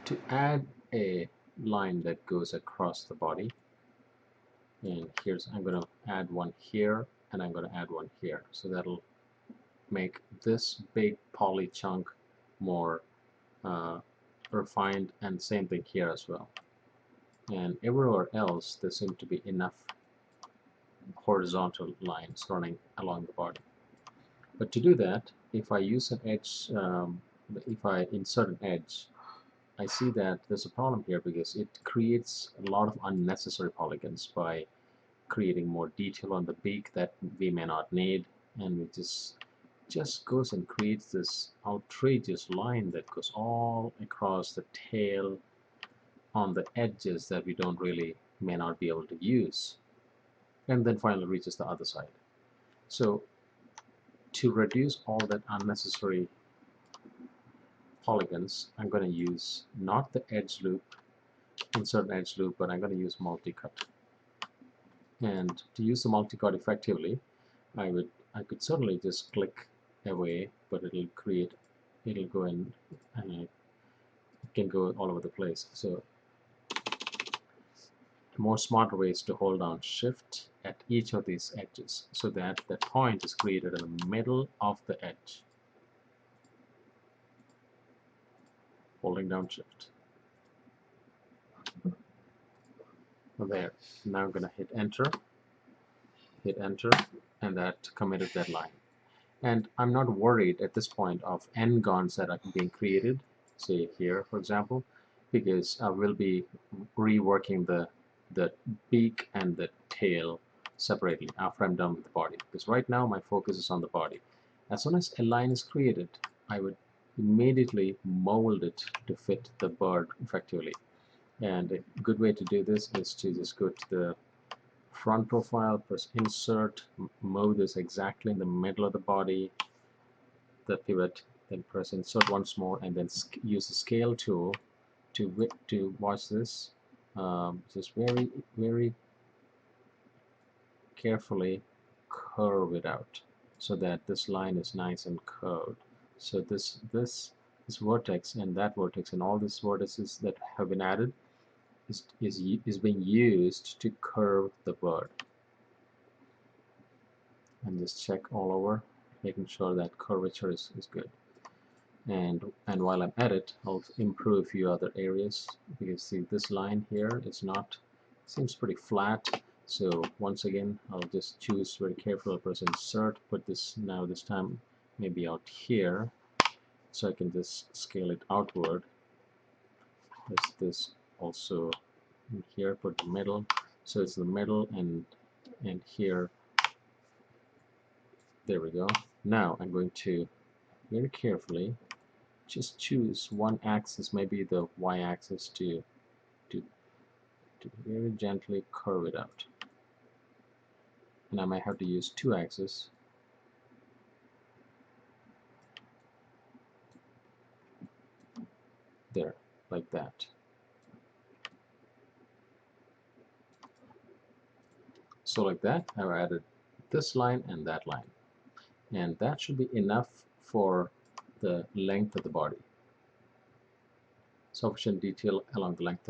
to add a line that goes across the body, and I'm going to add one here, and I'm going to add one here, so that'll make this big poly chunk more refined, and same thing here as well. And everywhere else there seem to be enough horizontal lines running along the body. But to do that, if I use an edge, if I insert an edge, I see that there's a problem here because it creates a lot of unnecessary polygons by creating more detail on the beak that we may not need, and it just goes and creates this outrageous line that goes all across the tail on the edges that we don't really may not be able to use, and then finally reaches the other side. So to reduce all that unnecessary polygons, I'm going to use not the edge loop, insert an edge loop, but I'm going to use multi-cut. And to use the multi-cut effectively, I could certainly just click away, but it'll go in, and it can go all over the place. So more smarter way is to hold down shift at each of these edges so that the point is created in the middle of the edge. Holding down shift. There. Now I'm going to hit enter, and that committed that line. And I'm not worried at this point of n-gons that are being created, say here for example, because I will be reworking the beak and the tail separately after I'm done with the body, because right now my focus is on the body. As soon as a line is created, I would immediately mold it to fit the bird effectively. And a good way to do this is to just go to the front profile, press insert, move this exactly in the middle of the body, the pivot, then press insert once more, and then use the scale tool to watch this. Just very carefully curve it out so that this line is nice and curved. So this vertex and that vertex and all these vertices that have been added is being used to curve the bird. And just check all over, making sure that curvature is good. And while I'm at it, I'll improve a few other areas, because see, this line here is not, seems pretty flat. So once again, I'll just choose very carefully, press insert, put this now this time maybe out here, so I can just scale it outward. Press this also in here, put the middle, so it's the middle, and here. There we go. Now I'm going to very carefully just choose one axis, maybe the y-axis, to very gently curve it out. And I might have to use two axes. There, like that. So like that, I've added this line and that line. And that should be enough for the length of the body. Sufficient detail along the length of